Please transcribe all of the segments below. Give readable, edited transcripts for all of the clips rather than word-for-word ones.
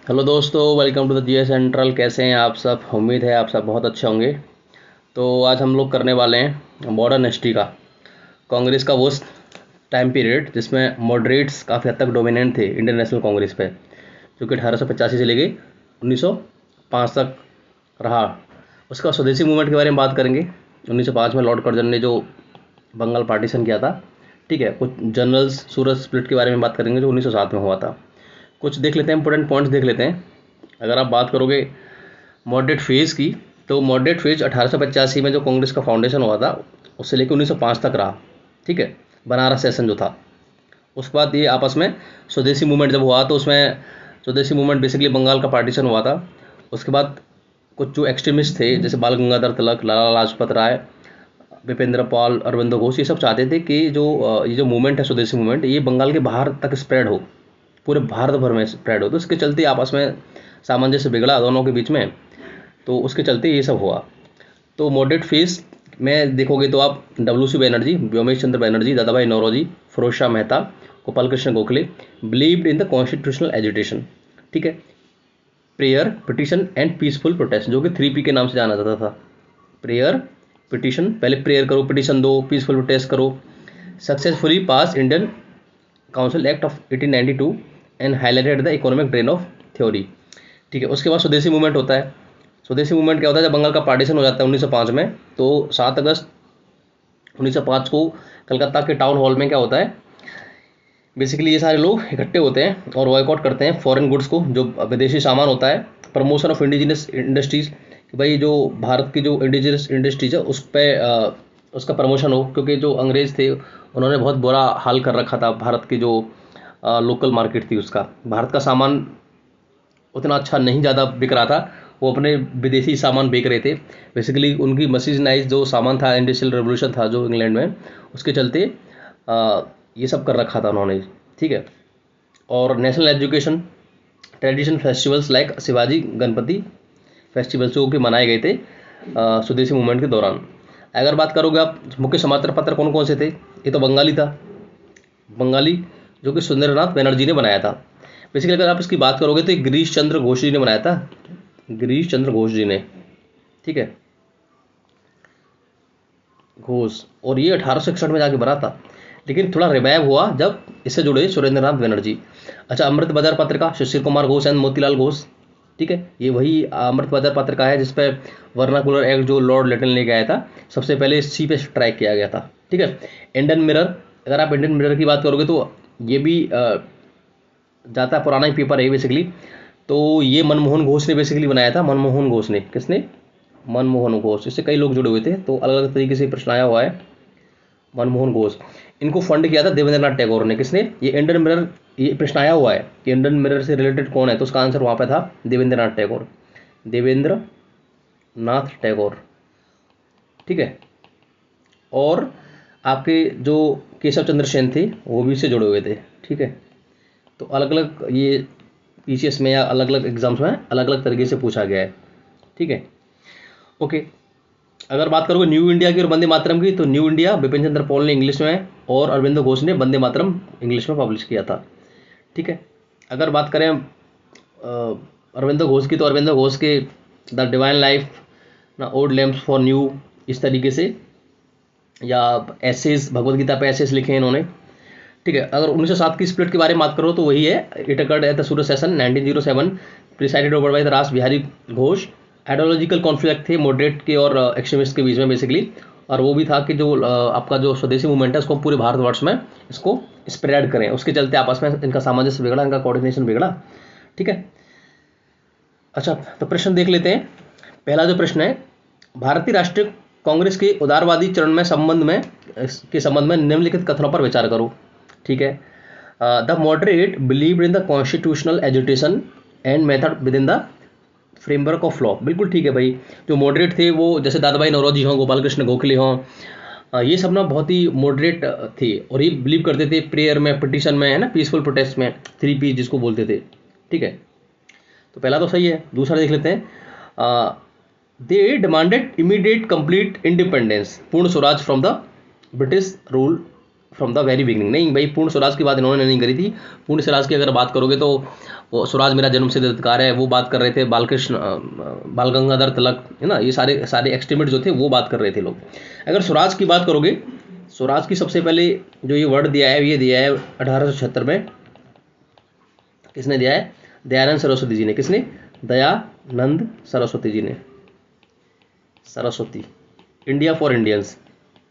Hello दोस्तों, welcome to the GS central. कैसे हैं आप सब? उम्मीद है आप सब बहुत अच्छे होंगे। तो आज हम लोग करने वाले हैं मॉडर्न हिस्ट्री का, कांग्रेस का वो टाइम पीरियड जिसमें मॉडरेट्स काफ़ी हद तक डोमिनेंट थे इंडियन नेशनल कांग्रेस पे, जो कि 1885 से लेके 1905 तक रहा। उसका स्वदेशी मूवमेंट के बारे में बात करेंगे। 1905 में लॉर्ड कर्जन ने जो बंगाल पार्टीशन किया था, ठीक है। कुछ जनरल्स सूरत स्प्लिट के बारे में बात करेंगे जो 1907 में हुआ था। कुछ देख लेते हैं, इंपॉर्टेंट पॉइंट्स देख लेते हैं। अगर आप बात करोगे मॉडरेट फेज़ की, तो मॉडरेट फेज़ 1885 में जो कांग्रेस का फाउंडेशन हुआ था उससे लेकर 1905 तक रहा, ठीक है। बनारस सेशन जो था, उसके बाद ये आपस में स्वदेशी मूवमेंट जब हुआ तो उसमें स्वदेशी मूवमेंट बेसिकली बंगाल का पार्टीशन हुआ था। उसके बाद कुछ जो एक्सट्रीमिस्ट थे जैसे बाल गंगाधर तिलक, लाला लाजपत राय, विपेंद्र पाल, अरविंदो घोष, ये सब चाहते थे कि ये जो मूवमेंट है स्वदेशी मूवमेंट, ये बंगाल के बाहर तक स्प्रेड हो, पूरे भारत भर में स्प्रेड हो। तो इसके चलते आपस में सामंजस्य बिगड़ा दोनों के बीच में, तो उसके चलते ये सब हुआ। तो मॉडरेट फेज में देखोगे तो आप WC Banerjee, Womesh Chandra Banerjee, Dadabhai Naoroji, Firoz Shah Mehta, Gopal Krishna Gokhale believed in the constitutional agitation, ठीक है। Prayer, petition and peaceful protest, जो कि 3P के नाम से जाना जाता था। प्रेयर, पिटिशन, पहले प्रेयर करो, पिटिशन दो, पीसफुल प्रोटेस्ट करो। Successfully pass Indian council act of 1892 and highlighted the economic drain of theory, ठीक है। उसके बाद स्वदेशी मूवमेंट होता है। स्वदेशी मूवमेंट क्या होता है? जब बंगाल का पार्टीशन हो जाता है 1905 में, तो 7 अगस्त 1905 को कलकत्ता के टाउन हॉल में क्या होता है, बेसिकली ये सारे लोग इकट्ठे होते हैं और बॉयकॉट करते हैं फॉरेन गुड्स को, जो विदेशी सामान होता है। प्रमोशन ऑफ इंडिजिनस इंडस्ट्रीज, कि भाई जो भारत की जो इंडिजिनस इंडस्ट्रीज है उस पर उसका प्रमोशन हो, क्योंकि जो अंग्रेज़ थे उन्होंने बहुत बुरा हाल कर रखा था भारत की जो लोकल मार्केट थी उसका। भारत का सामान उतना अच्छा नहीं ज़्यादा बिक रहा था, वो अपने विदेशी सामान बेच रहे थे। बेसिकली उनकी मशीनाइज जो सामान था, इंडस्ट्रियल रेवोल्यूशन था जो इंग्लैंड में, उसके चलते ये सब कर रखा था उन्होंने, ठीक है। और national education, tradition festivals like Shivaji Ganpati festivals जो कि मनाए गए थे स्वदेशी मूवमेंट के दौरान। अगर बात करोगे आप मुख्य समाचार पत्र कौन कौन से थे, ये तो बंगाली था, बंगाली, जो कि सुंदरनाथ बनर्जी ने बनाया था। बेसिकली अगर आप इसकी बात करोगे तो ये गिरीश चंद्र घोष जी ने बनाया था, गिरीश चंद्र घोष जी ने, ठीक है, घोष। और ये 1861 में जाके बना था, लेकिन थोड़ा रिवाइव हुआ जब इससे जुड़े सुरेंद्रनाथ बनर्जी। अच्छा, अमृत बाजार पत्रिका, सुशील कुमार घोष एंड मोतीलाल घोष, ठीक है। ये वही अमृत बाजार पत्रिका है जिसपे वर्नाकुलर एक्ट जो लॉर्ड लिटन लेके आया था, सबसे पहले इसी पे स्ट्राइक किया गया था, ठीक है। इंडियन मिरर, अगर आप इंडियन मिरर की बात करोगे तो ये भी जाता पुराना ही पेपर है बेसिकली। तो ये मनमोहन घोष ने बेसिकली बनाया था। मनमोहन घोष ने, किसने? मनमोहन घोष। इससे कई लोग जुड़े हुए थे, तो अलग अलग तरीके से प्रश्न आया हुआ है। मनमोहन घोष, इनको फंड किया था देवेंद्रनाथ टैगोर ने। किसने? ये इंडियन मिरर, ये प्रश्न आया हुआ है कि इंडियन मिरर से रिलेटेड कौन है, तो उसका आंसर वहाँ पे था देवेंद्रनाथ टैगोर, देवेंद्र नाथ टैगोर, ठीक है। और आपके जो केशव चंद्र सेन थे वो भी इससे जुड़े हुए थे, ठीक है। तो अलग अलग ये PCS में या अलग अलग एग्जाम्स में अलग अलग तरीके से पूछा गया है, ठीक है, ओके। अगर बात करोगे न्यू इंडिया की और वंदे मातरम की, तो new India Bipin Chandra Paul ने इंग्लिश में और अरविंदो घोष ने वंदे मातरम इंग्लिश में पब्लिश किया था, ठीक है। अगर बात करें अरविंदो घोष की, तो अरविंदो घोष के द डिवाइन लाइफ ना, ओल्ड लैम्प्स फॉर न्यू, इस तरीके से, या एसेज, भगवद गीता पे एसेज लिखे हैं इन्होंने, ठीक है। अगर 1907 की स्प्लिट के बारे में बात करो तो वही है, it occurred at the Surat session 1907, presided over by the रास बिहारी घोष। आइडियोलॉजिकल कॉन्फ्लिक्ट थे मॉडरेट के और एक्सट्रीमिस्ट के बीच में बेसिकली, और वो भी था कि जो आपका जो स्वदेशी मूवमेंट है उसको पूरे भारतवर्ष में इसको स्प्रेड करें, उसके चलते आपस में इनका सामंजस्य बिगड़ा, इनका कोऑर्डिनेशन बिगड़ा, ठीक है। अच्छा, तो प्रश्न देख लेते हैं। पहला जो प्रश्न है, भारतीय राष्ट्रीय कांग्रेस के उदारवादी चरण में संबंध में निम्नलिखित कथनों पर विचार करो, ठीक है। The moderate believe in the constitutional agitation and method with in the framework of law, बिल्कुल ठीक है भाई। जो मॉडरेट थे वो जैसे दादाभाई नौरोजी हों, गोपाल कृष्ण गोखले हों, ये सब ना बहुत ही मॉडरेट थे और ये बिलीव करते थे प्रेयर में, पिटिशन में, है ना, पीसफुल प्रोटेस्ट में, 3P जिसको बोलते थे, ठीक है। तो पहला तो सही है। दूसरा देख लेते हैं, they demanded immediate complete independence, Purna Swaraj from the British rule from the very beginning. नहीं भाई, पूर्ण स्वराज की बात इन्होंने नहीं करी थी। पूर्ण स्वराज की अगर बात करोगे तो वो स्वराज मेरा जन्मसिद्ध अधिकार है, वो बात कर रहे थे बालकृष्ण बाल गंगाधर तिलक, है ना, ये सारे सारे एक्सट्रीमिस्ट जो थे वो बात कर रहे थे लोग। अगर स्वराज की बात करोगे, स्वराज की सबसे पहले जो ये वर्ड दिया है, ये दिया है 1876 में। किसने दिया है? दयानंद सरस्वती जी ने। किसने? दयानंद सरस्वती जी ने। Saraswati, India for Indians,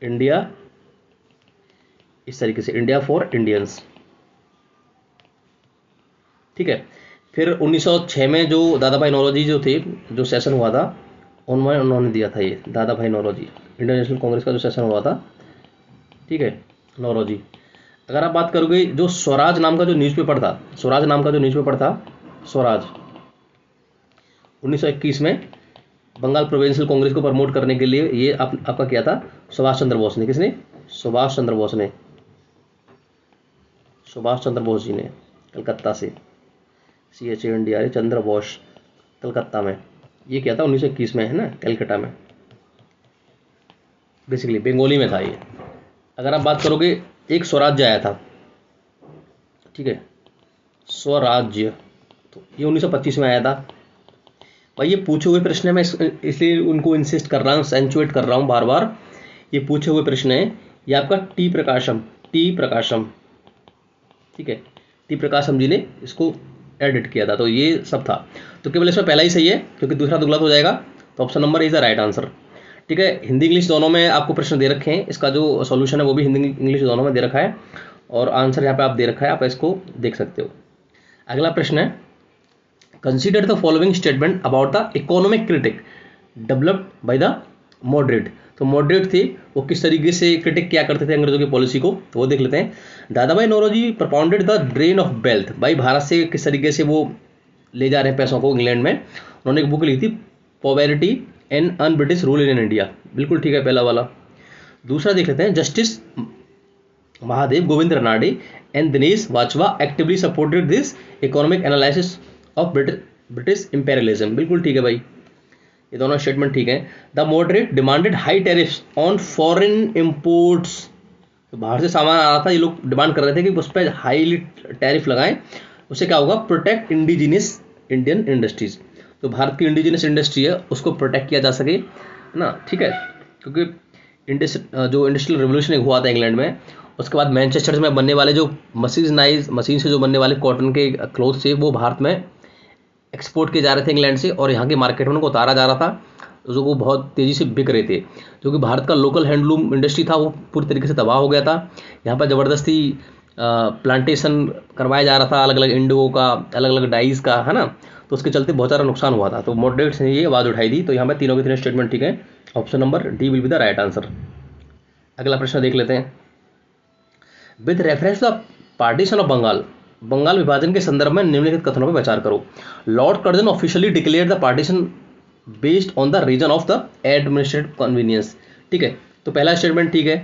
India, इस तरीके से, इंडिया फॉर इंडियंस, ठीक है। फिर 1906 में जो दादा भाई नौरोजी जो थे, जो सेशन हुआ था, उनमें उन्होंने दिया था ये दादा भाई नौरोजी, इंडियन नेशनल कांग्रेस का जो सेशन हुआ था, ठीक है, नौरोजी। अगर आप बात करोगे जो स्वराज नाम का जो न्यूज़पेपर था, स्वराज नाम का जो न्यूज़पेपर था, स्वराज 1921 में बंगाल प्रोविंशियल कांग्रेस को प्रमोट करने के लिए ये आपका किया था सुभाष चंद्र बोस ने। किसने? सुभाष चंद्र बोस ने, सुभाष चंद्र बोस जी ने, कलकत्ता से, CHANDRA चंद्र बोस, कलकत्ता में ये किया था 1921 में, है ना, कलकत्ता में, बेसिकली बंगाली में था ये। अगर आप बात करोगे एक स्वराज्य आया था, ठीक है, स्वराज्य, तो ये 1925 में आया था। भाई ये पूछे हुए प्रश्न है, मैं इसलिए उनको इंसिस्ट कर रहा हूँ, सेंचुएट कर रहा हूँ बार बार, ये पूछे हुए प्रश्न है। ये आपका टी प्रकाशम, टी प्रकाशम, ठीक है, टी प्रकाशम जी ने इसको एडिट किया था। तो ये सब था, तो केवल इसमें पहला ही सही है क्योंकि दूसरा दुगलत हो जाएगा। तो option number is the right answer, ठीक है। हिंदी इंग्लिश दोनों में आपको प्रश्न दे रखे हैं, इसका जो सॉल्यूशन है वो भी हिंदी इंग्लिश दोनों में दे रखा है, और आंसर यहाँ पे आप दे रखा है, आप इसको देख सकते हो। अगला प्रश्न है, consider the following statement about the economic critic developed by the moderate. तो मॉडरेट थे, वो किस तरीके से क्रिटिक क्या करते थे अंग्रेजों की पॉलिसी को, तो वो देख लेते हैं। Dadabhai Naoroji propounded the drain of wealth, भाई भारत से किस तरीके से वो ले जा रहे हैं पैसों को इंग्लैंड में। उन्होंने एक बुक लिखी थी, poverty and un British rule in India, बिल्कुल ठीक है पहला वाला। दूसरा देख लेते हैं, जस्टिस महादेव गोविंद रनाडे एंड दिनेश वाचवा actively supported this economic analysis of British imperialism, बिल्कुल ठीक है भाई, ये दोनों स्टेटमेंट ठीक है। The moderate demanded high tariffs on foreign imports, तो बाहर से सामान आ रहा था, ये लोग डिमांड कर रहे थे कि उस पर हाईली टैरिफ लगाएं, उससे क्या होगा, प्रोटेक्ट इंडिजिनियस इंडियन इंडस्ट्रीज, तो भारत की इंडिजिनियस इंडस्ट्री है उसको प्रोटेक्ट किया जा सके, है ना, ठीक है। क्योंकि जो इंडस्ट्रियल रेवोल्यूशन हुआ था इंग्लैंड में, उसके बाद मैनचेस्टर में बनने वाले जो मशीन से जो बनने वाले कॉटन के क्लोथ थे, वो भारत में एक्सपोर्ट किए जा रहे थे इंग्लैंड से, और यहाँ के मार्केट में उनको उतारा जा रहा था, जो वो बहुत तेज़ी से बिक रहे थे। जो कि भारत का लोकल हैंडलूम इंडस्ट्री था वो पूरी तरीके से तबाह हो गया था। यहाँ पर ज़बरदस्ती प्लांटेशन करवाया जा रहा था, अलग अलग इंडिगो का, अलग अलग डाइज का, है ना, तो उसके चलते बहुत सारा नुकसान हुआ था। तो मॉडरेट्स ने ये आवाज़ उठाई थी। तो यहाँ पर तीनों के तीनों स्टेटमेंट ठीक है, option number D will be the right answer. अगला प्रश्न देख लेते हैं, with reference the partition of Bengal, Bengal विभाजन के संदर्भ में निम्नलिखित कथनों पर विचार करो। Lord Curzon officially declare the partition based on the reason of the administrative convenience, ठीक है। तो पहला स्टेटमेंट ठीक है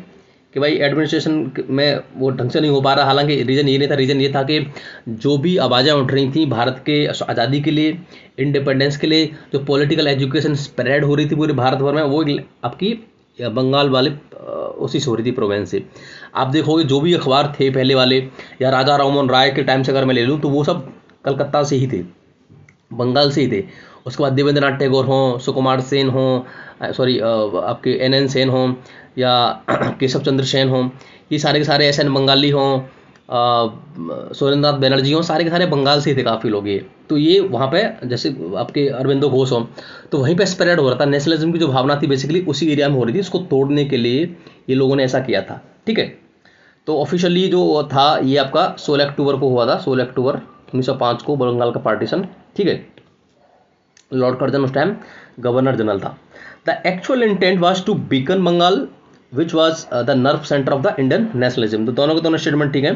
कि भाई एडमिनिस्ट्रेशन में वो ढंग से नहीं हो पा रहा, हालांकि रीजन ये नहीं था, रीजन ये था कि जो भी आवाज़ें उठ रही थी भारत के आज़ादी के लिए, इंडिपेंडेंस के लिए, जो पॉलिटिकल एजुकेशन स्प्रेड हो रही थी पूरे भारत भर में, वो आपकी बंगाल वाले उसी से हो रही थी, प्रोविंस से। आप देखोगे जो भी अखबार थे पहले वाले, या राजा राममोहन राय के टाइम से अगर मैं ले लूँ, तो वो सब कलकत्ता से ही थे, बंगाल से ही थे। उसके बाद देवेंद्र नाथ टैगोर हों, सुकुमार सेन हों, सॉरी आपके NN सेन हों, या केशव चंद्र सेन हों, ये सारे के सारे SN बंगाली हों, सुरेंद्रनाथ बनर्जी हों, सारे के सारे बंगाल से ही थे काफ़ी लोग ये। तो ये वहाँ पे जैसे आपके अरविंदो घोष हों, तो वहीं पे स्प्रेड हो रहा था, नेशनलिज्म की जो भावना थी बेसिकली उसी एरिया में हो रही थी, उसको तोड़ने के लिए ये लोगों ने ऐसा किया था, ठीक है। तो ऑफिशियली जो था ये आपका 16 अक्टूबर को हुआ था, 16 अक्टूबर 1905 को बंगाल का पार्टीशन, ठीक है। लॉर्ड कर्जन उस टाइम गवर्नर जनरल था। The actual intent was to weaken Bengal which was the nerve centre of the Indian nationalism. तो दोनों के दोनों स्टेटमेंट ठीक है,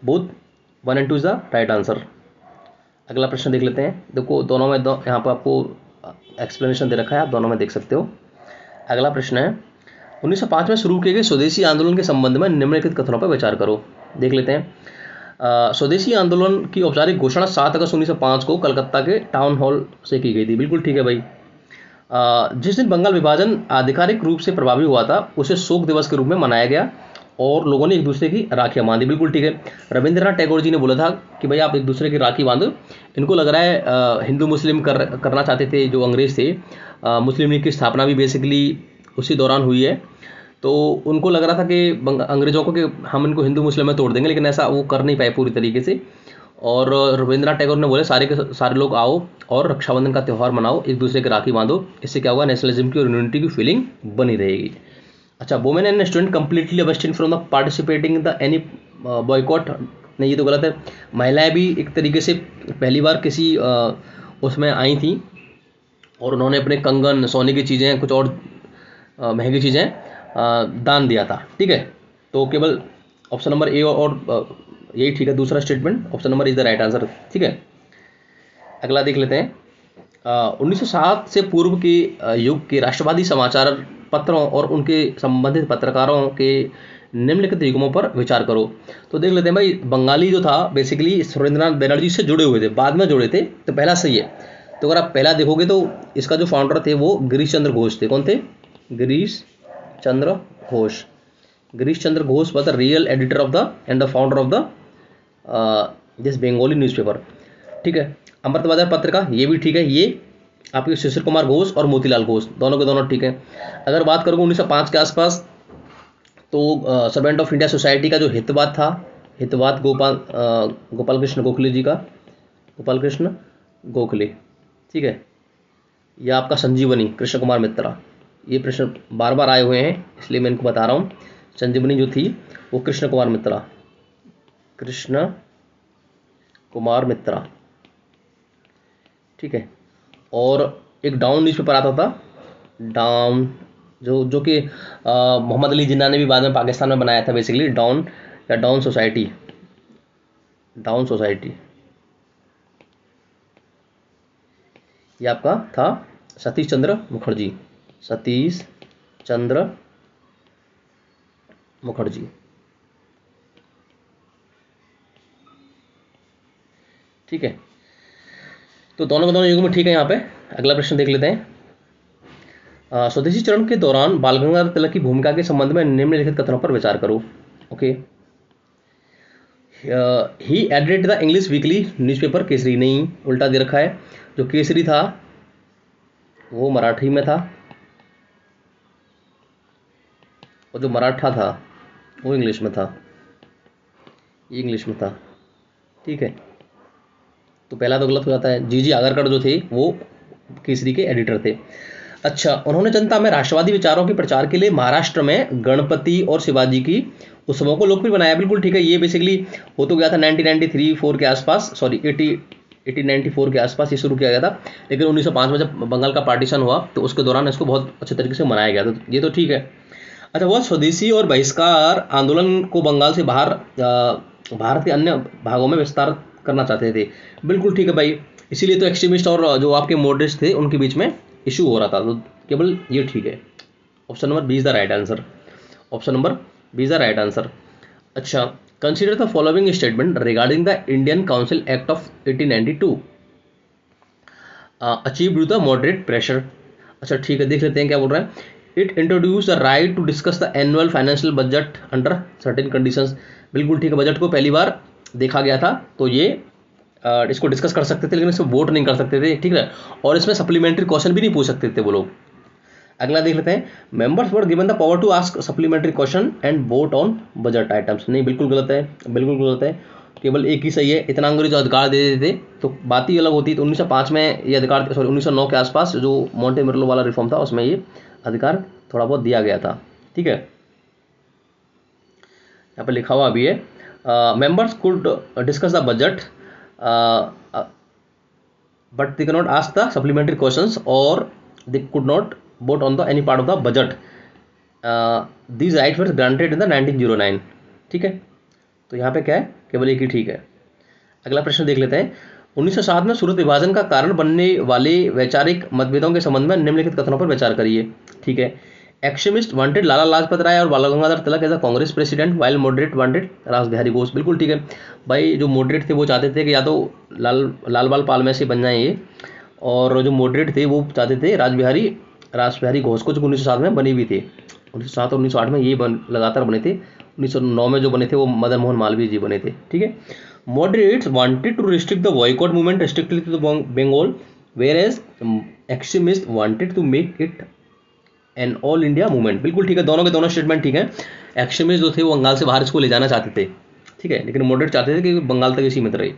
both 1 and 2 is the right answer. अगला प्रश्न देख लेते हैं, देखो दोनों में यहाँ पर आपको एक्सप्लेनेशन दे रखा है, आप दोनों में देख सकते हो। अगला प्रश्न है, 1905 में शुरू किए गए स्वदेशी आंदोलन के संबंध में निम्नलिखित कथनों पर विचार करो। देख लेते हैं, स्वदेशी आंदोलन की औपचारिक घोषणा 7 अगस्त 1905 को कलकत्ता के टाउन हॉल से की गई थी, बिल्कुल ठीक है भाई। जिस दिन बंगाल विभाजन आधिकारिक रूप से प्रभावी हुआ था उसे शोक दिवस के रूप में मनाया गया, और लोगों ने एक दूसरे की राखियाँ बांधी। बिल्कुल ठीक है। रविंद्रनाथ टैगोर जी ने बोला था कि भाई आप एक दूसरे की राखी बांधो। इनको लग रहा है हिंदू मुस्लिम करना चाहते थे जो अंग्रेज़ थे। मुस्लिम लीग की स्थापना भी बेसिकली उसी दौरान हुई है। तो उनको लग रहा था कि अंग्रेज़ों को कि हम इनको हिंदू मुस्लिम में तोड़ देंगे, लेकिन ऐसा वो कर नहीं पाए पूरी तरीके से। और रविंद्रनाथ टैगोर ने बोले सारे के सारे लोग आओ और रक्षाबंधन का त्यौहार मनाओ, एक दूसरे की राखी बांधो। इससे क्या होगा, नेशनलिज्म की और यूनिटी की फीलिंग बनी रहेगी। अच्छा, women and student completely abstain from the participating in the any boycott, नहीं ये तो गलत है। महिलाएं भी एक तरीके से पहली बार किसी उसमें आई थी और उन्होंने अपने कंगन, सोने की चीज़ें, कुछ और महंगी चीज़ें दान दिया था। ठीक है, तो केवल ऑप्शन नंबर ए और यही ठीक है, दूसरा statement option number is the right answer. ठीक है, अगला देख लेते हैं। 1907 से पूर्व के युग के राष्ट्रवादी समाचार पत्रों और उनके संबंधित पत्रकारों के निम्नलिखित युग्मों पर विचार करो। तो देख लेते हैं भाई, बंगाली जो था बेसिकली सुरेंद्रनाथ बनर्जी से जुड़े हुए थे, बाद में जुड़े थे, तो पहला सही है। तो अगर आप पहला देखोगे तो इसका जो फाउंडर थे वो गिरीश चंद्र घोष थे। कौन थे? Girish Chandra Ghosh. Girish Chandra Ghosh was the real editor of the and the founder of the this Bengali newspaper. ठीक है, अमृतबाजार पत्रिका, ये भी ठीक है। ये आपके शिशिर कुमार घोष और मोतीलाल घोष, दोनों के दोनों ठीक है। अगर बात करूँ 1905 के आसपास, तो सर्वेंट ऑफ इंडिया सोसाइटी का जो हितवाद था, हितवाद गोपाल कृष्ण गोखले जी का, गोपाल कृष्ण गोखले। ठीक है, यह आपका संजीवनी कृष्ण कुमार मित्रा। ये प्रश्न बार बार आए हुए हैं इसलिए मैं इनको बता रहा हूँ। संजीवनी जो थी वो कृष्ण कुमार मित्रा, कृष्ण कुमार मित्रा। ठीक है, और एक डाउन न्यूज़पेपर आता था, डाउन, जो कि मोहम्मद अली जिन्ना ने भी बाद में पाकिस्तान में बनाया था बेसिकली, डाउन या डाउन सोसाइटी, डाउन सोसाइटी। ये आपका था सतीश चंद्र मुखर्जी, सतीश चंद्र मुखर्जी। ठीक है, तो दोनों के दोनों युग में ठीक है। यहाँ पे अगला प्रश्न देख लेते हैं। स्वदेशी चरण के दौरान बाल गंगाधर तिलक की भूमिका के संबंध में निम्नलिखित कथनों पर विचार करो। Okay, he edited the English weekly newspaper Kesari, नहीं उल्टा दे रखा है। जो केसरी था वो मराठी में था और जो मराठा था वो इंग्लिश में था, ये इंग्लिश में था। ठीक है, तो पहला तो गलत हो जाता है। जी आगरकर जो थे वो केसरी के एडिटर थे। अच्छा, उन्होंने जनता में राष्ट्रवादी विचारों के प्रचार के लिए महाराष्ट्र में गणपति और शिवाजी की उत्सवों को लोकप्रिय बनाया। बिल्कुल ठीक है, ये बेसिकली हो तो गया था 1993-4 के आसपास, सॉरी 1894 के आसपास ये शुरू किया गया था, लेकिन 1905 में जब बंगाल का पार्टीशन हुआ तो उसके दौरान इसको बहुत अच्छे तरीके से मनाया गया, तो ये तो ठीक है। अच्छा, वह स्वदेशी और बहिष्कार आंदोलन को बंगाल से बाहर भारत के अन्य भागों में विस्तार करना चाहते थे। बिल्कुल ठीक है भाई, इसीलिए तो एक्सट्रीमिस्ट और जो आपके मॉडरेट्स थे उनके बीच में इशू हो रहा था, तो केवल ये ठीक है। Option number B is the right answer, option number B is the right answer. अच्छा, consider the following statement regarding the Indian council act of 1892 achieve with the moderate pressure. अच्छा ठीक है, देख लेते हैं क्या बोल रहा है। It introduce the right to discuss the annual financial budget under certain conditions. बिल्कुल ठीक है, बजट को पहली बार देखा गया था, तो ये इसको डिस्कस कर सकते थे लेकिन इसमें वोट नहीं कर सकते थे। ठीक है, और इसमें सप्लीमेंट्री क्वेश्चन भी नहीं पूछ सकते थे वो लोग। अगला देख लेते हैं। Members were given the power to ask supplementary question and vote on budget items, नहीं बिल्कुल गलत है, बिल्कुल गलत है, केवल एक ही सही है। इतना अंग्रेज अधिकार दे देते तो बात ही अलग होती। तो 1905 में ये अधिकार, सॉरी 1909 के आसपास जो मोंटे मिर्लो वाला रिफॉर्म था उसमें ये अधिकार थोड़ा बहुत दिया गया था। ठीक है, यहाँ पर लिखा हुआ भी है members could discuss the budget but they cannot ask the supplementary questions or they could not vote on the any part of the budget. These rights were granted in the 1909. ठीक है, तो यहाँ पे क्या है, केवल एक ही ठीक है। अगला प्रश्न देख लेते हैं। 1907 में सूरत विभाजन का कारण बनने वाले वैचारिक मतभेदों के संबंध में निम्नलिखित कथनों पर विचार करिए। ठीक है, एक्सट्रीमिस्ट वांटेड लाला लाजपत राय और Bal Gangadhar Tilak as a Congress president while moderate wanted Ras Bihari Ghosh. बिल्कुल ठीक है भाई, जो मॉडरेट थे वो चाहते थे कि या तो लाल बाल पाल में से बन जाए ये, और जो मॉडरेट थे वो चाहते थे रास बिहारी घोष को, जो 1907 में बनी हुई थी। 1907 और 1908 में ये लगातार बने थे, 1909 में जो बने थे वो मदन मोहन मालवीय जी बने थे, ठीक है। Moderates wanted to restrict the boycott movement restrictly to the Bengal, whereas extremist wanted to make it an all India movement. बिल्कुल ठीक है, दोनों के दोनों स्टेटमेंट ठीक है। एक्सट्रीमिस्ट जो थे वो बंगाल से बाहर इसको ले जाना चाहते थे, ठीक है, लेकिन मॉडरेट चाहते थे कि बंगाल तक ही सीमित रहे।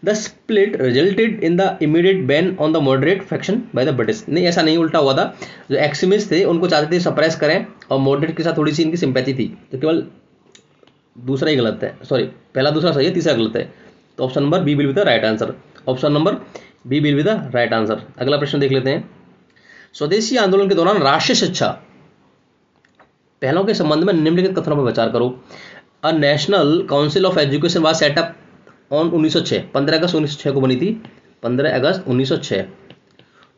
The split resulted in the immediate ban on the moderate faction by the British. नहीं, ऐसा नहीं, उल्टा हुआ था। जो एक्सट्रीमिस्ट थे उनको चाहते थे सप्रेस करें और मॉडरेट के साथ थोड़ी सी इनकी सिंपैथी थी, तो केवल दूसरा ही गलत है, सॉरी पहला दूसरा सही है, तीसरा गलत है। तो option number B will be the right answer. Option number B will be the right answer. अगला प्रश्न देख लेते हैं। स्वदेशी आंदोलन के दौरान राष्ट्रीय शिक्षा पहलों के संबंध में निम्नलिखित कथनों पर विचार करो। A national council of education was set up on 1906, 15 अगस्त 1906 को बनी थी, 15 अगस्त 1906,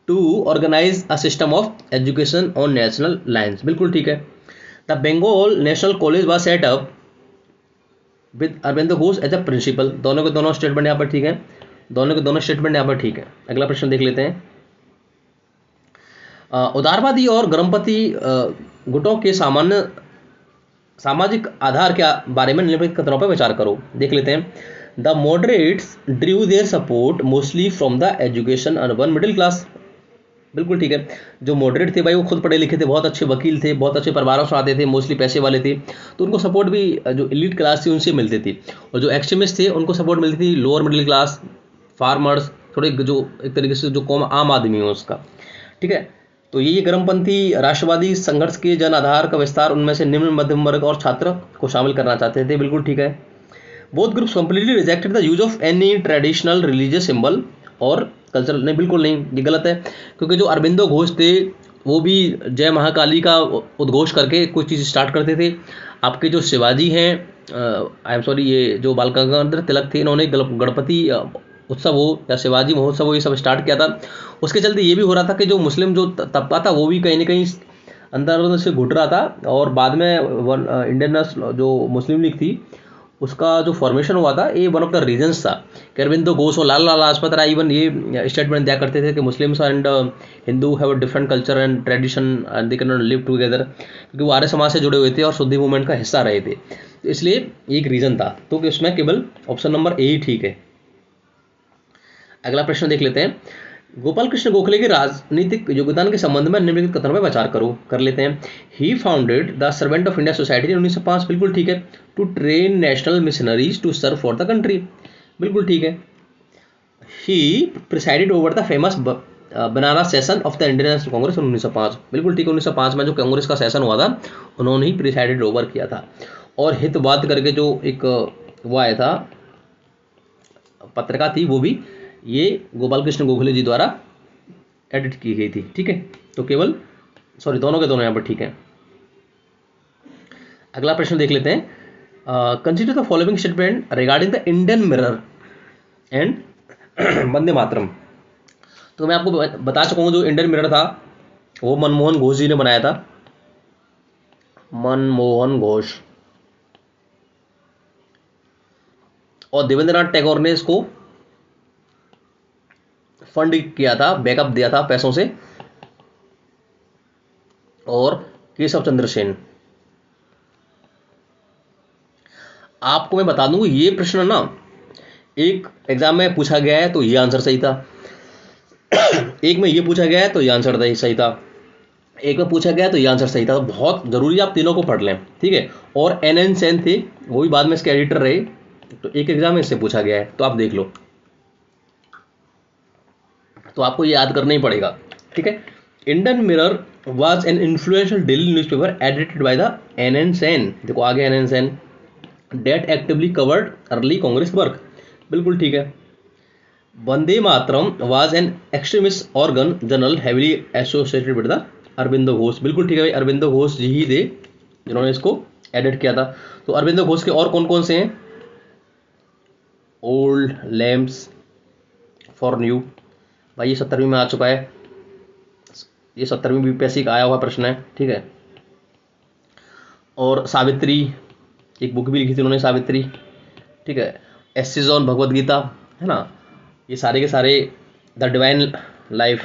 to organise a system of education on national lines. बिल्कुल ठीक है। The Bengal national college was set up with Aurobindo Ghosh as a principal. दोनों के दोनों स्टेटमेंट यहाँ पर ठीक है, दोनों के दोनों स्टेटमेंट यहाँ पर ठीक है। अगला प्रश्न देख लेते हैं। उदारवादी और गर्मपति गुटों के सामाजिक आधार के बारे में निम्नलिखित कथनों पर विचार करो। देख लेते हैं। The moderates ड्रीव their support mostly from the education urban middle class. बिल्कुल ठीक है। जो मॉडरेट थे भाई वो खुद पढ़े लिखे थे, बहुत अच्छे वकील थे, बहुत अच्छे परिवारों से आते थे, मोस्टली पैसे वाले थे, तो उनको सपोर्ट भी जो एलीट क्लास थी उनसे मिलती थी। और जो एक्सट्रीमिस्ट थे उनको सपोर्ट मिलती थी लोअर मिडिल क्लास, फार्मर्स, थोड़े जो एक तरीके से जो कौम आम आदमी है उसका, ठीक है। तो ये गर्मपंथी राष्ट्रवादी संघर्ष के जन आधार का विस्तार उनमें से निम्न मध्यम वर्ग और छात्र को शामिल करना चाहते थे। बिल्कुल ठीक है। Both groups completely rejected the use of any traditional religious symbol और कल्चरल। नहीं, बिल्कुल नहीं, ये गलत है, क्योंकि जो अरबिंदो घोष थे वो भी जय महाकाली का उद्घोष करके कुछ चीज़ स्टार्ट करते थे। आपके जो शिवाजी हैं, आई एम सॉरी, ये जो बाल गंगाधर तिलक थे, इन्होंने गणपति उत्सव हो या शिवाजी महोत्सव हो, ये सब स्टार्ट किया था। उसके चलते ये भी हो रहा था कि जो मुस्लिम जो तबका था वो भी कहीं ना कहीं अंदर से घुट रहा था। और बाद में इंडियन जो मुस्लिम लीग थी उसका जो फॉर्मेशन हुआ था, ये वन ऑफ द रीजंस था कि अरबिंदो घोष और लाला लाजपत राय इवन ये स्टेटमेंट दिया करते थे कि Muslims and Hindu have a different culture and tradition and they can not live together, क्योंकि वो आर्य समाज से जुड़े हुए थे और शुद्धि मूवमेंट का हिस्सा रहे थे, तो इसलिए एक रीज़न था। तो कि उसमें केवल ऑप्शन नंबर ए ही ठीक है। अगला प्रश्न देख लेते हैं। गोपाल कृष्ण गोखले के राजनीतिक योगदान के संबंध में निम्नलिखित कथनों में विचार कर लेते हैं। He founded the servant of India society 1905। बिल्कुल ठीक है। To train national missionaries to serve for the country. बिल्कुल ठीक है। He presided over the famous Banaras session of the Indian national Congress 1905। बिल्कुल ठीक है। 1905 में जो कांग्रेस का सेशन हुआ था उन्होंने ही प्रिसाइडेड ओवर किया था। और हितवाद करके जो एक वो आया था पत्रिका थी, वो भी ये गोपाल कृष्ण गोखले जी द्वारा एडिट की गई थी, ठीक है। तो केवल सॉरी, दोनों के दोनों यहाँ पर ठीक है। अगला प्रश्न देख लेते हैं। Consider the following statement regarding the Indian mirror and Vande Mataram. तो मैं आपको बता चुका हूँ जो इंडियन मिरर था वो मनमोहन घोष जी ने बनाया था, मनमोहन घोष, और देवेंद्रनाथ टैगोर ने इसको फंड किया था, बैकअप दिया था पैसों से, और केशव चंद्र सेन। आपको मैं बता दूं ये प्रश्न ना एक एग्जाम में पूछा गया है तो ये आंसर सही था, एक में ये पूछा गया है तो ये आंसर सही था, एक में पूछा गया तो ये आंसर सही था। तो बहुत जरूरी आप तीनों को पढ़ लें, ठीक है। और एन सेन थे, वो भी बाद में इसके एडिटर रहे, तो एक एग्जाम में इससे पूछा गया है, तो आप देख लो, तो आपको ये याद करना ही पड़ेगा, ठीक है। Indian mirror was an influential daily newspaper edited by the N Sen. देखो आगे N Sen, that actively covered early Congress work. बिल्कुल ठीक है। Vande Mataram was an extremist organ journal heavily associated with the Aurobindo Ghosh. बिल्कुल ठीक है भाई, अरबिंदो घोष जी ही थे जिन्होंने इसको एडिट किया था। तो अरबिंदो घोष के और कौन कौन से हैं? ओल्ड लैम्प्स फॉर न्यू, भाई ये 70वीं में आ चुका है, ये 70वीं बीपीएससी का आया हुआ प्रश्न है, ठीक है। और सावित्री, एक बुक भी लिखी थी उन्होंने सावित्री, ठीक है। एसेज ऑन भगवद गीता, है ना, ये सारे के सारे, the divine life,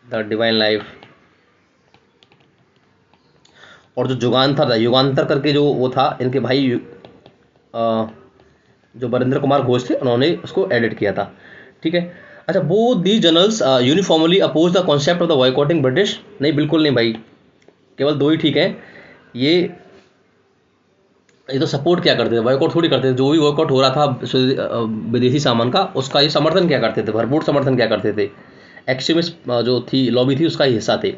the divine life. और जो युगांतर था, युगांतर करके जो वो था, इनके भाई जो वरिंद्र कुमार घोष थे, उन्होंने उसको एडिट किया था। ठीक है। अच्छा, वो the journals uniformly oppose the concept of the boycotting British. नहीं, बिल्कुल नहीं भाई, केवल दो ही ठीक है। ये तो सपोर्ट क्या करते थे, बॉयकॉट थोड़ी करते थे। जो भी बॉयकॉट हो रहा था विदेशी सामान का, उसका ये समर्थन क्या करते थे, भरपूर समर्थन क्या करते थे, एक्सट्रीमिस्ट जो थी लॉबी थी उसका ही हिस्सा थे।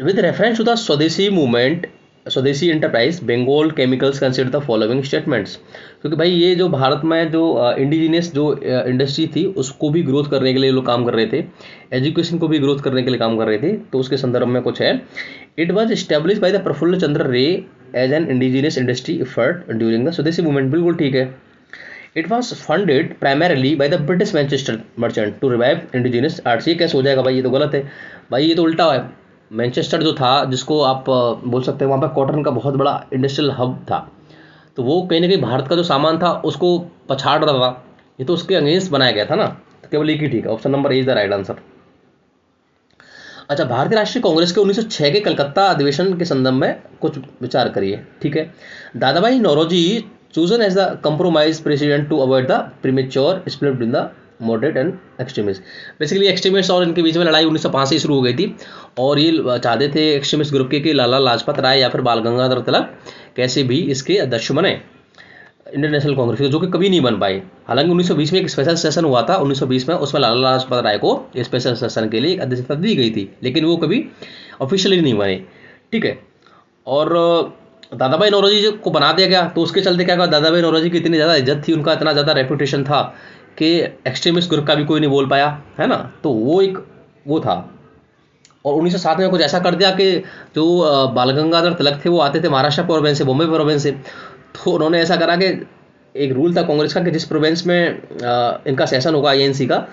विद रेफरेंस टू द स्वदेशी movement, Swadeshi enterprise, Bengal chemicals consider the following statements. क्योंकि भाई ये जो भारत में जो इंडिजीनियस जो इंडस्ट्री थी उसको भी ग्रोथ करने के लिए लोग काम कर रहे थे, एजुकेशन को भी ग्रोथ करने के लिए काम कर रहे थे। तो उसके संदर्भ में कुछ है। It was established by the Prafulla Chandra Ray as an indigenous industry effort during the स्वदेशी मूवमेंट। बिल्कुल ठीक है। It was funded primarily by the British Manchester merchant to revive indigenous arts. ये कैसे हो जाएगा भाई, ये तो गलत है भाई, ये तो उल्टा है। मैनचेस्टर जो था, जिसको आप बोल सकते हैं वहाँ पर कॉटन का बहुत बड़ा इंडस्ट्रियल हब था, तो वो कहीं ना कहीं भारत का जो सामान था उसको पछाड़ रहा था। ये तो उसके अगेंस्ट बनाया गया था ना। तो केवल एक ही ठीक है, option number A is the right answer. अच्छा, भारतीय राष्ट्रीय कांग्रेस के 1906 के कलकत्ता अधिवेशन के संदर्भ में कुछ विचार करिए। ठीक है। Dadabhai Naoroji chosen as the compromise president to avoid the premature split between the moderate and extremist. Basically extremist और इनके बीच में लड़ाई 1905 से शुरू हो गई थी, और ये चाहते थे एक्सट्रीमिस्ट ग्रुप के कि लाला लाजपत राय या फिर बाल गंगाधर तिलक कैसे भी इसके अध्यक्ष बने इंडियन नेशनल कांग्रेस के, जो कि कभी नहीं बन पाए। हालांकि 1920 में एक स्पेशल सेशन हुआ था 1920 में, उसमें लाला लाजपत राय को स्पेशल सेशन के लिए एक अध्यक्षता दी गई थी, लेकिन वो कभी ऑफिशियली नहीं बने। ठीक है। और दादा भाई नौरोजी को बना दिया गया, तो उसके चलते क्या कहा, दादा भाई नौरोजी की इतनी ज़्यादा इज्जत थी, उनका इतना ज़्यादा रेपुटेशन था कि एक्सट्रीमिस्ट ग्रुप का भी कोई नहीं बोल पाया, है ना। तो वो एक वो था। और 1907 में कुछ ऐसा कर दिया कि जो बाल गंगाधर तिलक थे वो आते थे महाराष्ट्र प्रोविंस से, बॉम्बे प्रोविंस से। तो उन्होंने ऐसा करा कि एक रूल था कांग्रेस का कि जिस प्रोविंस में इनका सेशन होगा आईएनसी का,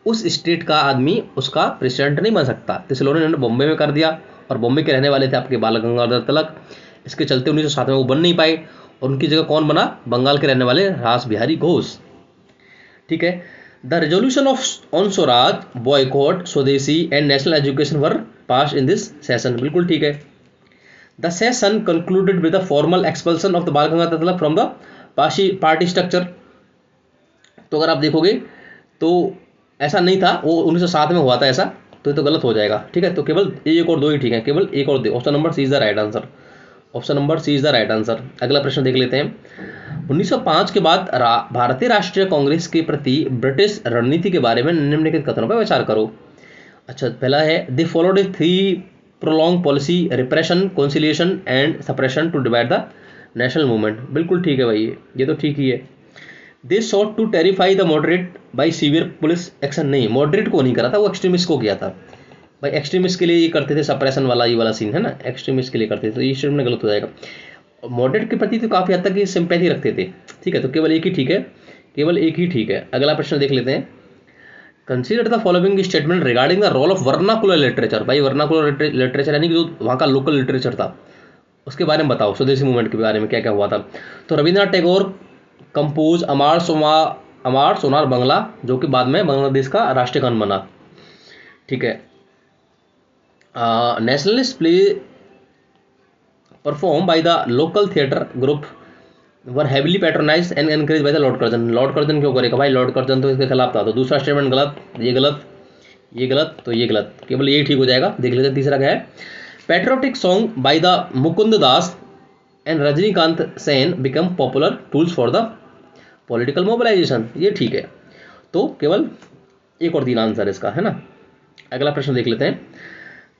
उस स्टेट का आदमी उसका प्रेसिडेंट नहीं बन सकता। तो इसलिए उन्होंने बॉम्बे में कर दिया, और बॉम्बे के रहने वाले थे आपके बाल गंगाधर तिलक। इसके चलते 1907 में वो बन नहीं पाए, और उनकी जगह कौन बना, बंगाल के रहने वाले रास बिहारी घोष। ठीक है। The resolution of on Swaraj, boycott, Swadeshi and national education were passed in this session. बिल्कुल ठीक है। The session concluded with the formal expulsion of the Bal Gangadhar Tilak from the party structure. तो अगर आप देखोगे तो ऐसा नहीं था, वो 1907 में हुआ था ऐसा, तो ये तो गलत हो जाएगा। ठीक है। तो केवल एक और दो ही ठीक है, केवल एक और दो। Option number C is the right answer. Option number C is the right answer. अगला प्रश्न देख लेते हैं। 1905 के बाद भारतीय राष्ट्रीय कांग्रेस के प्रति ब्रिटिश रणनीति के बारे में निम्नलिखित कथनों पर विचार करो। अच्छा, पहला है they followed a 3 prolong policy, repression, conciliation and suppression to divide the national movement. बिल्कुल ठीक है भाई, ये तो ठीक ही है। They sought to terrify the moderate by severe police action. नहीं, मॉडरेट को नहीं करा था, वो एक्सट्रीमिस्ट को किया था भाई। एक्सट्रीमिस्ट के लिए ये करते थे, सप्रेशन वाला ये वाला सीन है ना, एक्सट्रीमिस्ट के लिए करते थे, तो ये स्टेटमेंट गलत हो जाएगा। मॉडरेट के प्रति तो काफ़ी हद तक ये सिंपैथी रखते थे। ठीक है। तो केवल एक ही ठीक है, केवल एक ही ठीक है। अगला प्रश्न देख लेते हैं। Consider the following statement regarding the role of vernacular literature. भाई वर्नाकुलर लिटरेचर यानी कि जो वहाँ का लोकल लिटरेचर था उसके बारे में बताओ, स्वदेशी मूवमेंट के बारे में क्या क्या हुआ था। तो रविंद्रनाथ टैगोर कंपोज अमार सोनार बंगला, जो कि बाद में बांग्लादेश का राष्ट्रीय गान बना। ठीक है। Nationalist play perform by the local theatre group were heavily patronise and encourage by the Lord Curzon. Lord Curzon क्यों करेगा भाई, लॉर्ड कर्जन तो इसके खिलाफ था। तो दूसरा स्टेटमेंट गलत, ये गलत, ये गलत, तो ये गलत, केवल ये ठीक हो जाएगा। देख लेते हैं तीसरा क्या है। Patriotic song by the Mukund Das and Rajanikant Sen become popular tools for the political mobilisation. ये ठीक है। तो केवल एक और 3 आंसर इसका, है ना। अगला प्रश्न देख लेते हैं।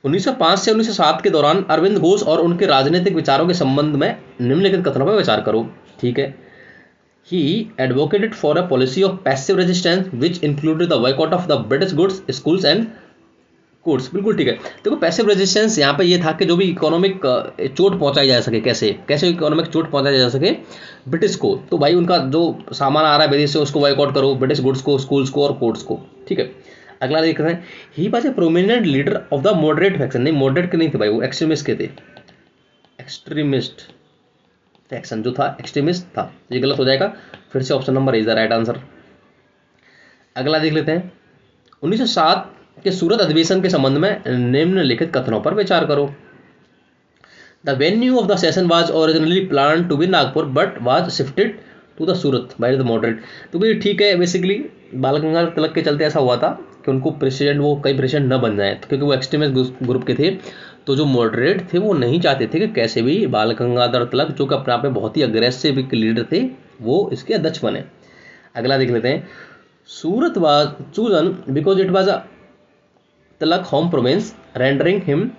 1905 से 1907 के दौरान अरविंद घोष और उनके राजनीतिक विचारों के संबंध में निम्नलिखित कथनों पर विचार करो। ठीक है। He advocated for a policy of passive resistance which included the boycott of the British goods, schools and courts। बिल्कुल ठीक है। देखो पैसिव रेजिस्टेंस यहाँ पे ये था कि जो भी इकोनॉमिक चोट पहुंचाई जा सके, कैसे इकोनॉमिक चोट पहुंचाई जा सके ब्रिटिश को, तो भाई उनका जो सामान आ रहा है विदेश से उसको बॉयकॉट करो, ब्रिटिश गुड्स को, स्कूल्स को और कोर्ट्स को। ठीक है। अगला देख रहे हैं। He was a prominent leader of the moderate faction. नहीं, मॉडरेट के नहीं थे भाई, वो एक्सट्रीमिस्ट के थे। एक्सट्रीमिस्ट फैक्शन जो था एक्सट्रीमिस्ट था, ये गलत हो जाएगा। फिर से option number is the right answer. अगला देख लेते हैं। 1907 के सूरत अधिवेशन के संबंध में निम्नलिखित कथनों पर विचार करो। The venue of the session was originally plan to be Nagpur but was shifted to the Surat by the moderate. तो भाई ठीक है, बेसिकली बाल गंगाधर तिलक के चलते ऐसा हुआ था कि उनको प्रेसिडेंट, वो कई प्रेसिडेंट न बन जाए, तो क्योंकि वो एक्सट्रीमिस्ट ग्रुप के थे, तो जो मॉडरेट थे वो नहीं चाहते थे कि कैसे भी बाल गंगाधर तिलक, जो कि अपने आप में बहुत ही अग्रेसिव एक लीडर थे, वो इसके अध्यक्ष बने। अगला देख लेते हैं। Surat was chosen because it was a Tilak home province rendering him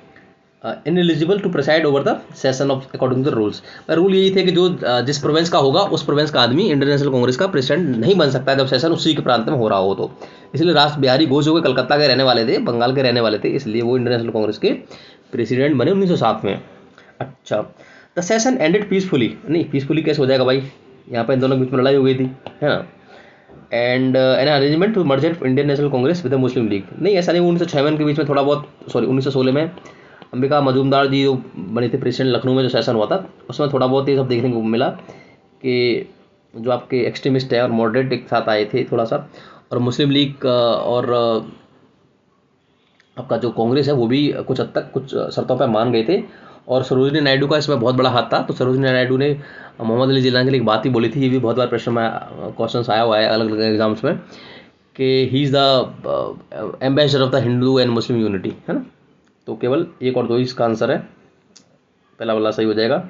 ineligible to preside over the session of according to the rules. Rule यही थे कि जो जिस प्रोविंस का होगा उस प्रोविंस का आदमी इंडियन नेशनल कांग्रेस का प्रेसिडेंट नहीं बन सकता है जब सेशन उसी के प्रांत में हो रहा हो। तो इसलिए रास बिहारी घोष जो कि कलकत्ता के रहने वाले थे, बंगाल के रहने वाले थे, इसलिए वो इंडियन नेशनल कांग्रेस के प्रेसिडेंट बने 1907 में। अच्छा, द सेशन एंडेड पीसफुली। नहीं, पीसफुली कैसे हो जाएगा भाई, यहाँ पर इन दोनों के बीच में लड़ाई हो गई थी, है ना। And an arrangement to merge Indian national Congress with the Muslim League. नहीं, ऐसा नहीं, 1956 के बीच में थोड़ा बहुत, सॉरी 1916 में अंबिका मजूमदार जी जो बने थे प्रेसिडेंट, लखनऊ में जो सेशन हुआ था, उसमें थोड़ा बहुत ये सब देखने को मिला कि जो आपके एक्सट्रीमिस्ट है और मॉडरेट एक साथ आए थे थोड़ा सा, और मुस्लिम लीग और आपका जो कांग्रेस है वो भी कुछ हद तक कुछ शर्तों पर मान गए थे। और सरोजिनी नायडू का इसमें बहुत बड़ा हाथ था। तो सरोजिनी नायडू ने मोहम्मद अली जिन्ना के लिए एक बात ही बोली थी, ये भी बहुत बार प्रश्न में क्वेश्चन आया हुआ है अलग अलग एग्जाम्स में, कि he is the ambassador of the Hindu and Muslim unity, है ना। तो केवल एक और दो ही इसका आंसर है, पहला वाला सही हो जाएगा।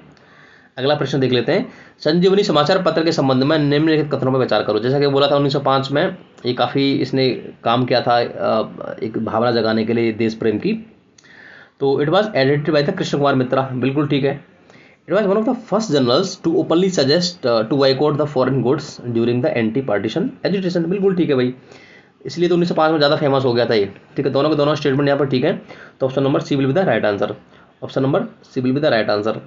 अगला प्रश्न देख लेते हैं। संजीवनी समाचार पत्र के संबंध में निम्नलिखित कथनों पर विचार करो। जैसा कि बोला था 1905 में, ये काफ़ी इसने काम किया था एक भावना जगाने के लिए देश प्रेम की। तो it was edited by the Krishna Kumar Mitra, बिल्कुल ठीक है। It was one of the first journals to openly suggest to boycott the foreign goods during the anti partition agitation, बिल्कुल ठीक है भाई। इसलिए तो 1905 में ज़्यादा फेमस हो गया था ये, ठीक है। दोनों के दोनों स्टेटमेंट यहाँ पर ठीक है। तो option number C will be the right answer. Option number C will be the right answer.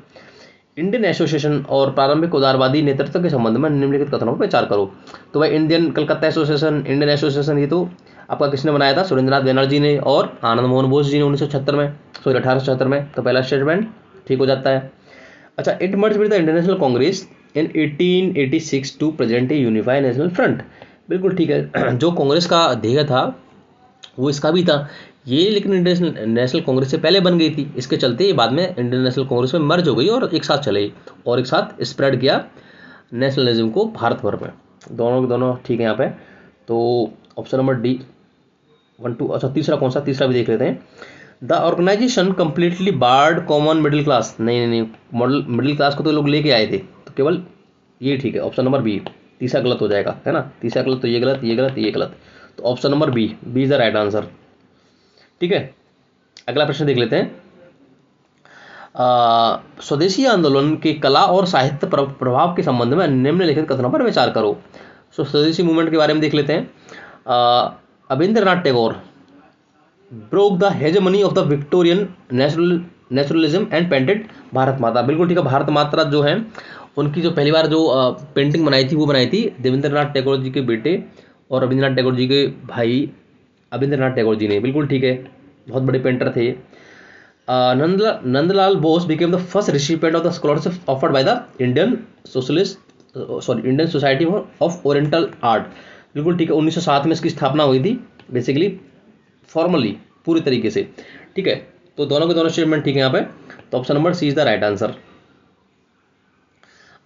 Indian Association और प्रारंभिक उदारवादी नेतृत्व के संबंध में निम्नलिखित कथनों पर विचार करो। तो भाई Indian Calcutta association, Indian association, ये तो आपका किसने बनाया था, सुरेंद्रनाथ बैनर्जी ने और आनंद मोहन बोस जी ने 1976 में, सॉरी 1876 में। तो पहला स्टेटमेंट ठीक हो जाता है। अच्छा, it merge with the international congress in 1886 to present a unified national front, बिल्कुल ठीक है। जो कांग्रेस का ध्येय था वो इसका भी था ये, लेकिन इंडियन नेशनल कांग्रेस से पहले बन गई थी, इसके चलते ये बाद में इंडियन नेशनल कांग्रेस में मर्ज हो गई और एक साथ चले और एक साथ स्प्रेड किया नेशनलिज्म को भारत भर में। दोनों के दोनों ठीक है यहाँ पे। तो ऑप्शन नंबर डी 1 2। अच्छा, तीसरा कौन सा, तीसरा भी देख लेते हैं। The organisation completely barred common middle class, नहीं नहीं नहीं, मिडिल क्लास को तो लोग लेके आए थे, तो केवल ये ठीक है। ऑप्शन नंबर बी, तीसरा गलत हो जाएगा, है ना। तीसरा गलत, तो ये गलत, ये गलत, ये गलत। तो option number B, B is the right answer, ठीक है। अगला प्रश्न देख लेते हैं। स्वदेशी आंदोलन के कला और साहित्य प्रभाव के संबंध में निम्नलिखित कथनों पर विचार करो। सो स्वदेशी मूवमेंट के बारे में देख लेते हैं। Rabindranath Tagore broke the hegemony of the Victorian naturalism and painted Bharat माता, बिल्कुल ठीक है। भारत माता जो है उनकी जो पहली बार जो पेंटिंग बनाई थी वो बनाई थी देवेंद्रनाथ टैगोर जी के बेटे और रविंद्रनाथ टैगोर जी के भाई अविंद्रनाथ टैगोर जी ने, बिल्कुल ठीक है। बहुत बड़े पेंटर थे। Nandlal Bose became the first recipient of the scholarship offered by the Indian society of oriental art, बिल्कुल ठीक है। 1907 में इसकी स्थापना हुई थी, बेसिकली फॉर्मली पूरी तरीके से, ठीक है। तो दोनों के दोनों स्टेटमेंट ठीक है यहाँ पे। तो option number C is the right answer.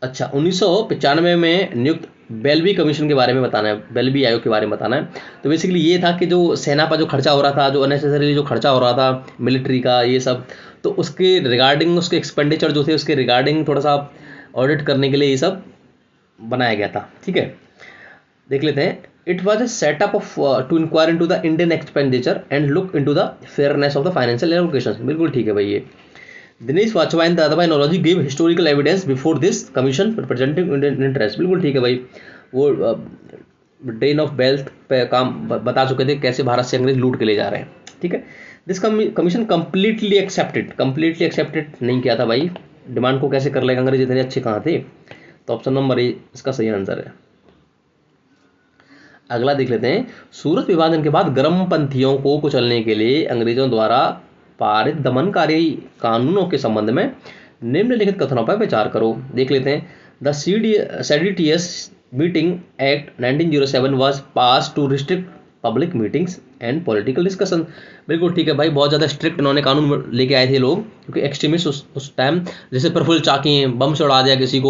अच्छा, 1995 में नियुक्त बेलवी कमीशन के बारे में बताना है, बेलवी आयोग के बारे में बताना है। तो बेसिकली ये था कि जो सेना पर जो खर्चा हो रहा था, जो अननेसेसरी जो खर्चा हो रहा था मिलिट्री का, ये सब, तो उसके रिगार्डिंग, उसके एक्सपेंडिचर जो थे उसके रिगार्डिंग थोड़ा सा ऑडिट करने के लिए ये सब बनाया गया था, ठीक है। देख लेते हैं। It was a setup of to inquire into the Indian expenditure and look into the fairness of the financial allocation, बिल्कुल ठीक है भाई ये। Dinshaw Wacha and Dadabhai Naoroji give historical evidence before this commission representing Indian interest, बिल्कुल ठीक है भाई। वो ड्रेन ऑफ वेल्थ पे काम बता चुके थे, कैसे भारत से अंग्रेज लूट के ले जा रहे हैं, ठीक है। दिस कमीशन कंप्लीटली एक्सेप्टेड नहीं किया था भाई, डिमांड को कैसे कर लेगा, अंग्रेज इतने अच्छे कहाँ थे। तो ऑप्शन नंबर ए इसका सही आंसर है। अगला देख लेते हैं। सूरत विभाजन के बाद गर्मपंथियों को कुचलने के लिए अंग्रेजों द्वारा पारित दमनकारी कानूनों के संबंध में निम्नलिखित कथनों पर विचार करो। देख लेते हैं। The seditious meeting act 1907 was pass to restrict public meetings and political discussion. बिल्कुल ठीक है भाई, बहुत ज़्यादा स्ट्रिक्ट इन्होंने कानून लेके आए थे लोग, क्योंकि एक्सट्रीमिस्ट उस टाइम, जैसे प्रफुल्ल चाकी बम से उड़ा दिया किसी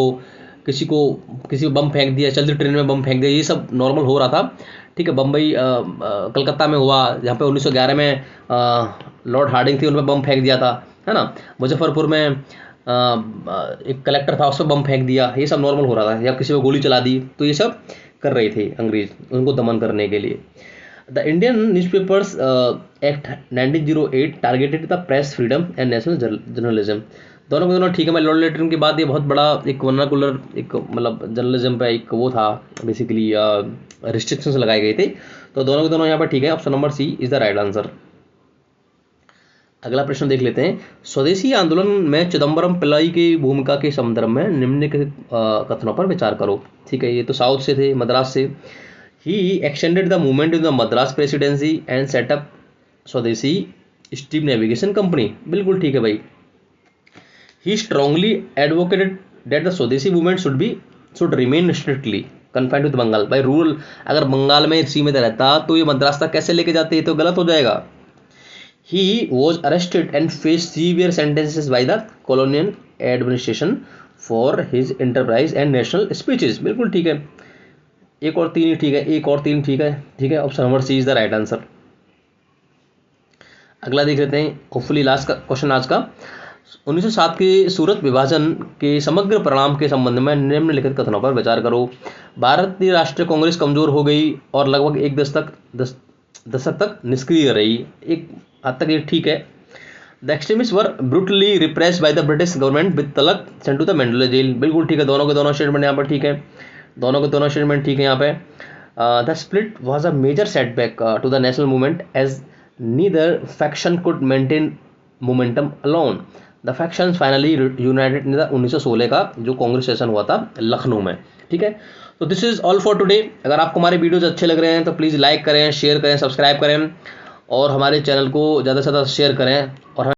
को बम फेंक दिया, चलती ट्रेन में बम फेंक दिया, ये सब नॉर्मल हो रहा था। ठीक है, बम्बई कलकत्ता में हुआ, जहाँ पे 1911 में लॉर्ड हार्डिंग थी, उन पर बम फेंक दिया था, है ना। मुजफ्फरपुर में एक कलेक्टर था, उस पर बम फेंक दिया, ये सब नॉर्मल हो रहा था, या किसी को गोली चला दी, तो ये सब कर रहे थे अंग्रेज, उनको दमन करने के लिए। The Indian newspapers act 1908 targeted the press freedom and national journalism. दोनों के दोनों ठीक है। मैं लॉर्ड लिटन के बाद ये बहुत बड़ा एक वर्नाकुलर, एक मतलब जर्नलिज्म पे एक वो था, बेसिकली रिस्ट्रिक्शंस लगाए गए थे। तो दोनों के दोनों यहाँ पर ठीक है। Option number C is the right answer. अगला प्रश्न देख लेते हैं। स्वदेशी आंदोलन में चिदम्बरम पिल्लाई की भूमिका के संदर्भ में निम्नलिखित कथनों पर विचार करो। ठीक है, ये तो साउथ से थे, मद्रास से। He extended the movement in the Madras presidency and set up swadeshi steam navigation company. बिल्कुल ठीक है भाई। He strongly advocated that the स्वदेशी movement should remain strictly confined to the Bengal. भाई रूल अगर बंगाल में सीमित रहता तो ये मद्रास तक कैसे लेके जाते, ये तो गलत हो जाएगा। He was arrested and faced severe sentences by the colonial administration for his enterprise and national speeches। बिल्कुल ठीक है। एक और तीन ठीक है, एक और तीन ठीक है। ठीक है, option number C is the right answer. अगला देख लेते हैं, होपफुली लास्ट का क्वेश्चन आज का। 1907 के सूरत विभाजन के समग्र परिणाम के संबंध में निम्नलिखित कथनों पर विचार करो। भारतीय राष्ट्रीय कांग्रेस कमजोर हो गई और लगभग एक दशक तक निष्क्रिय रही। एक हद तक ये ठीक है। The extremist were brutally repressed bye the British government with तलक सेंट टू द मेंडोला जेल। बिल्कुल ठीक है, दोनों के दोनों स्टेटमेंट यहाँ पर ठीक है। दोनों के दोनों स्टेटमेंट ठीक है यहाँ पे। The split was a major setback to the national movement as neither faction could maintain momentum alone. The factions finally united in the 1916 का जो कांग्रेस सेशन हुआ था लखनऊ में। ठीक है, तो this is all for today. अगर आपको हमारे वीडियोज अच्छे लग रहे हैं तो प्लीज़ लाइक करें, शेयर करें, सब्सक्राइब करें और हमारे चैनल को ज़्यादा से ज़्यादा शेयर करें और